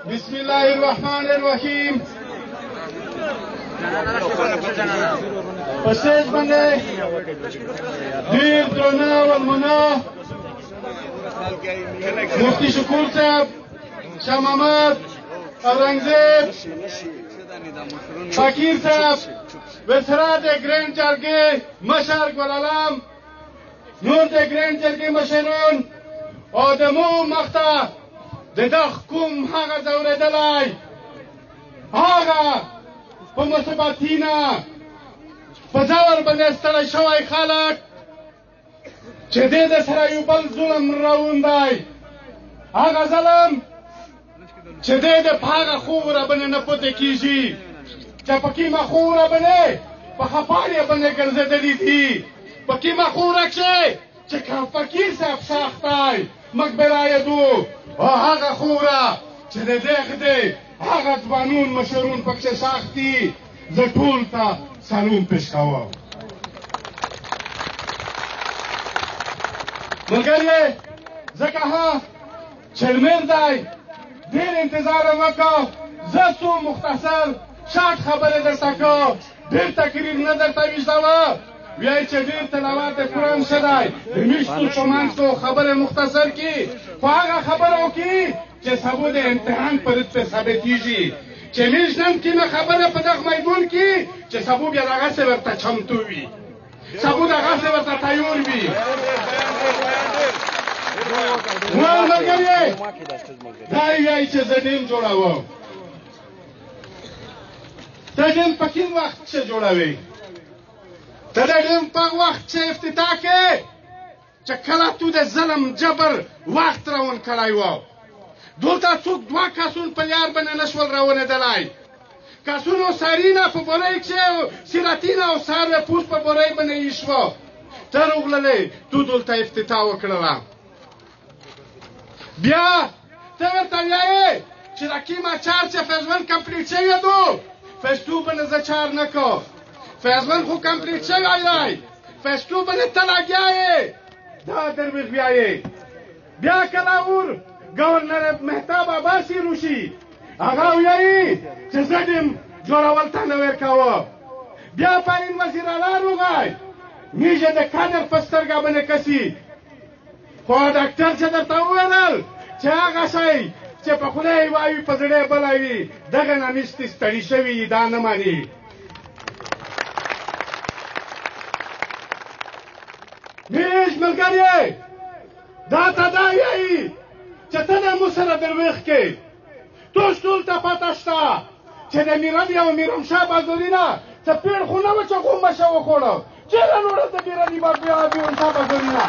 بسم الله الرحمن الرحیم. پسیز بنده دیر درنا و المنا مفتی شکور صاحب، شاه محمد اورنگزیب، فقیر صاحب، وزارت گرین جرگه مشر گلالام، نور د گرین جرگه مشرون آدمو مخته د دغ کوم هغه ځورېدلی هغه په مصیبتینه په زور باندې ستړی شوی خلک چې دې د سره یو بل ظلم روان دی، هغه ظلم چې دې د په هغه خوره باندې نه پوته کېږي چې په کومه خوره باندې په خپارې باندې ګرځېدلي دي، په کومه خوره کښې چې فقیر صاحب ښاخ دی مقبره یې دو، او هغه خوره چې د دغه دی هغه ځوانون مشرون پکښې ښاخ دي. زه ټول ته سلام پیش کوم. ملګریې ځکه چې لمر دی ډېر انتظار یې وکړ، زه څو مختصر شاټ خبرې درته کوم، ډېر تقریر نه درته ویښوم. وایي چې ډېر تلاوت د قرآن ښه دی، د میاشتو په منځ کې خبرې مختصر کړي، خو هغه خبرو کې چې سبا د امتحان پر ضد ثابتېږي، چې موږ نن کومه خبره په دغه میدان کې چې سبا بیا دغسې ورته چمتو وي، سبا دغسې ورته تیار وي. نو ملګریې دا یې وایي چې زه ډیم جوړوم. ته ډیم په کوم وخت کښې جوړوې؟ ته د ډیم په وخت چې افتتاح کې چې کله تو د ظلم جبر وخت روان کړی و، دلته څوک دوه کسون په لار باندې نه شول راونېدلی، کسونو سرینه په بورۍ کښې سیرتینه او سر یې پوست په بورۍ باندې ایښوه، ته راغللې تو دلته افتتاح وکړله. بیا ته ورته وایې چې د کومه چار چې فیض کمپلیټ شوی دو فیض ټو باندې زه چار نه کوم، فیض خو کمپلیټ شوی دی، فیض ټو باندې ته لګیا یې، دا درویش وایې. بیا کله ور گورنر مهتاب عباسی روشي هغه وایي چې زه ډیم جوړول ته نه ورکوم. بیا پرین وزیر اعلی راغی، موږ یې د کادر په سترګه باندې کسي، خو ډاکټر چې درته وویل چې هغه شی چې په خوله یې وایي په زړه یې بلی وي، دغه نه نشتې ستړي شوي دا نه مني. موږ ملګریې دا ته دا وایي چې ته د مو سره درویښ کې توش ټول ته پته شته چې د میرني او میرمشاه بازاري نه څه پیړ خو نه وه چې غومبشه وخوړه، چېرې نوړه د میرني میرمشاه بازاري نه.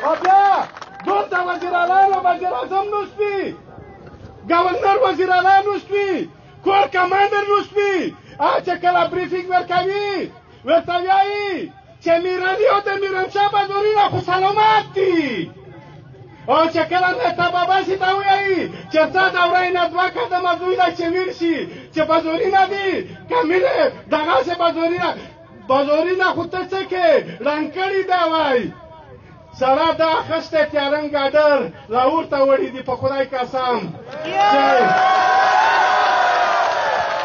او بیا دلته وزیر اعلی او وزیر اعظم نوستوي، ګورنر وزیر اعلی نوستوي، کور کمانډر نوستوي، چې کله بریفینګ ورکوي ورته وایي چې میرني او د میرمشاه بازاري نه خو سلامت دي، او چې کله مهتاب عباسي ته وایي چې څه دوره یې نه دوه قدمه زوی دی چې ویر شي چې بازاري نه دي کمیلې دغسې بازاري نه خو ته څه کې رنګ کړي دی وایي. سره دا اخیستی تیارنګ ګاډر راورته وړي دي په خدای قسم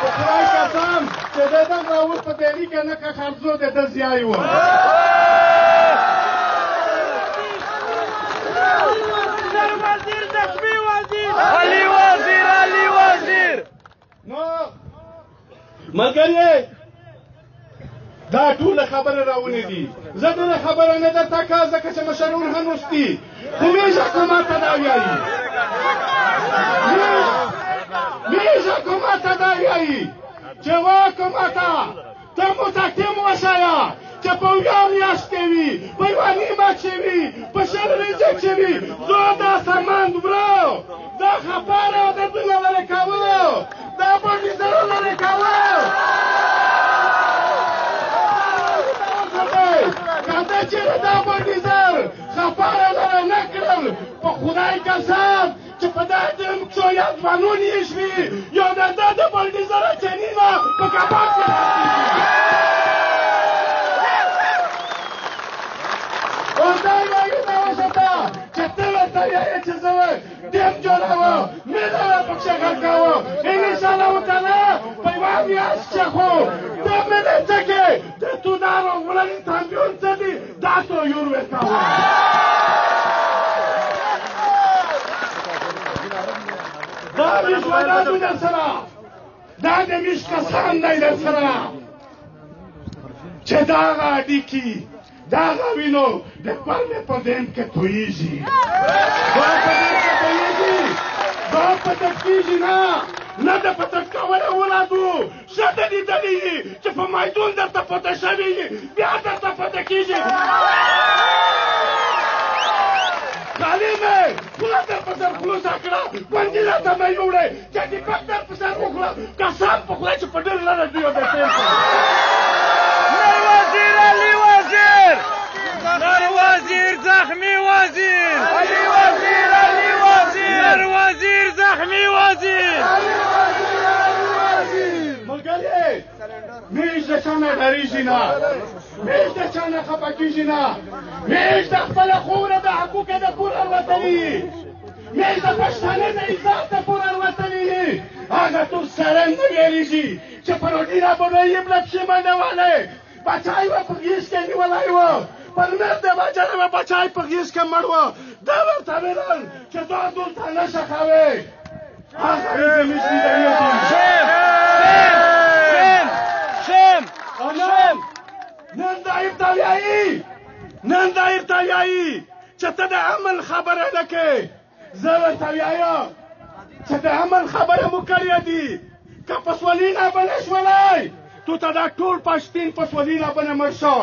په خدای قسم چې د دغ راور په دهلي کې نه که خرڅو د ده زیای و. علي وزیر نو ملګریې دا ټوله خبره راونې دي، زه ډېره خبره نه درته کوم ځکه چې مشرون هم رستي، خو موږ حکومت ته دا وایي، موږ حکومت ته دا وایي چې وا حکومته ته متحکم وښیه چې په یوه میاشت کې وي، په یوه نیمه کې وي، په شل ورځې کې وي، زه دا سامان وړو، دا خبره د دوی لرې کولو، دا بندیزونه لرې کول. که چېرې دا بندیزر خبره لرې نه کړل په خدای قسم چې په دا ټیم کښې یا ځوانون یې شوي یا د ده د بندیزره چینینه په کباب کې او دا یې وایي دا وسته چې ته ورته وایې چې زه ټیم جوړاوه میدان پکښې غرقاوه انشاءالله تعالی په یوه میاشت کې خو د ملي څکې د تودارو وړل تامبیون څه دي دا تویور ورکاوه دا میش ولادو در سره دا د میش کسان دی در سره چې دغه اړیکې دغه وینو د کور مې په ذهن کې تویېږي دا پټک کېږي نه د پټک کولی ولادو ښه د لیدلي چې په میدون درته پټه شوي بیا درته پټه کېږي تعلیم خوله در په سر خلوصه کړه ګوندې راته مه یوړئ چې ټیپک در په سر وخوړه قسم په خدای چې په ډېر لره دوی د تېر وزیر علی وزیر نر وزیر زخمی وزیر علی وزیر علی وزیر نر وزیر زخمی وزیر ملګری میش د چا نه ډارېږي نه میش د چا نه خفه کېږي نه میش د خپله خوره د حقوقه د پور الوتلي میش د پښتانه د عزت د پور الوتلي هغه تو سره نه ویلېږي چې په روټي رابنوي یې بله پښې منډه والی بچای و په غېږ کې نیولی و پر مرد د بچه و بچای په غېږ کې مړ و دا ورته ویل چې دا دلته نه شخوې هغه د میش لیدلي نن دا ورته وایي چې ته د عمل خبره نه کوې زه ورته وایم چې د عمل خبره مو کړې دي که په سولینه به نه شولی تو ته دا ټول پښتین په سولینه به نه مړ شو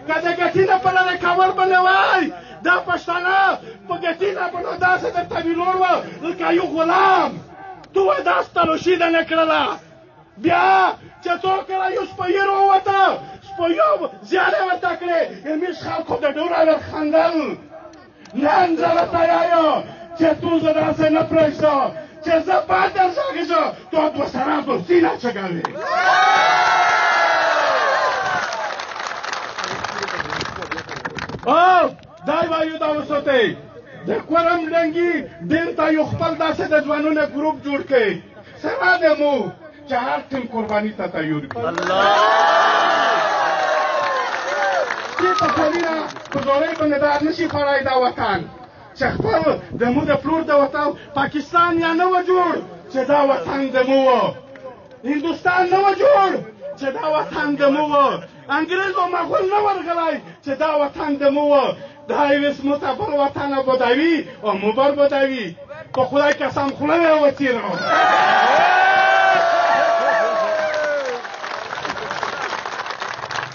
که د ګټینه په لاره کول به نه وای دا پښتانه په ګټینه به نو داسې درته ویلور وه لکه یو غلام تو وایې دا ستلوشي ده نه کړله بیا چې څوک کله یو سپیر ووته سپیو زیارې ورته کړې میش خلکو د ډوره ورخندل نن زه ورته وایم چې تو زه داسې نه پرېږده چې زه باید درځاږېږه تو دوه سره دوستي نه چګوې او دای وایو دا وساتئ د کورم ډنګي دین ته یو خپل داسې د ځوانونه ګروپ جوړ کړئ سره د مو چې هر ټیم قرباني ته تیار وي دې په سولینه په زورۍ باندې دا نشي خوړی دا وطن چې خپل د مو د پلور د وطن پاکستان یا نه و جوړ چې دا وطن د مو و هندوستان نه و جوړ چې دا وطن د مو و انګریز او مغول نه ورغلی چې دا وطن د مو و دا یوس متبر وطن بدوي او مبر بدوي په خدای قسم خوله یې وتیرو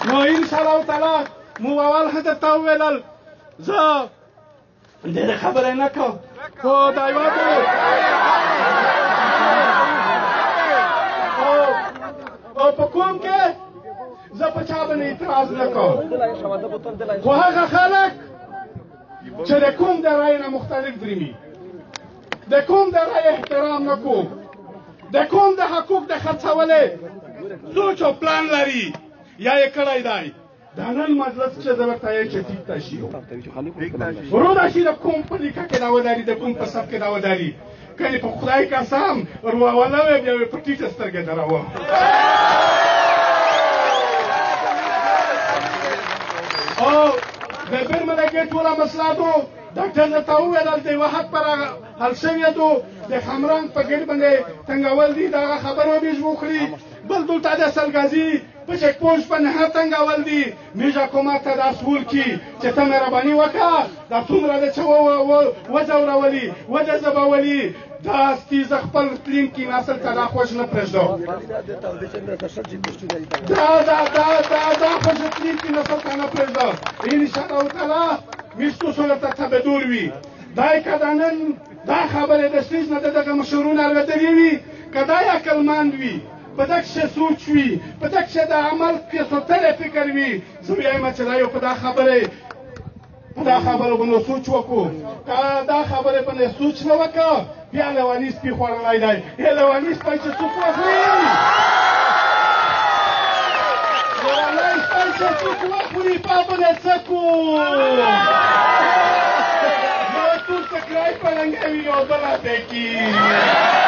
نو انشاءالله تعالی مو اول هدف ته وویلل زه ډېرې خبرې نه کوم خو دا یوه او په کوم کې زه په چا باندې اعتراض نه کوم خو هغه خلک چې د کوم د رای نه مختلف دریمي د کوم د رای احترام نه کوم د کوم د حقوق د خرڅولې سوچ او پلان لري یا یې کړی دی دا نن مجلس چې زه ورته وایم چې ټیک ته شي ورو شي د کوم په لیکه کې دا وداري د کوم په صف کې دا وداري کله په خدای قسم ورواله وي بیا په ټیټه سترګې دراوه او د برمنه کې ټوله مسله ډاکټر ته وویل د یوه حق پر حل شوې ده د خمران په ګېټ باندې تنګول دي دغه خبره میږ وکړي بل دلته د سرګازي په چک پوسټ باندې هم تنګول دي میږ حکومت ته دا سول کي چې ته مهرباني وکړه دا څومره د چا وځورولي وجذبولي دا ستیزه خپل تلین کې نسل ته دا خوښ نه پرېږدو دا خوښ تلین کې نسل ته نه پرېږدو انشاءالله تعالی میشتو سره ته تبدور وي دای که دا نن دا خبرې د سټیج نه دغه مشرونه الوتلي وي که دا عقلمند وي په دغه شی سوچ وي په دغه شی د عمل کې سوتلی فکر وي زه وایم چې دا یو په دا خبرې په دا خبرو باندې سوچ وکړو که دا خبرې باندې سوچ نه وکړه بیا لیوني سپي خوړلی دی لیوني سپی چې څوک وخوري لیونی سپی چې څوک وخوري په باندې څه کو ټول تکرای په جنگ وی نو بلا پکی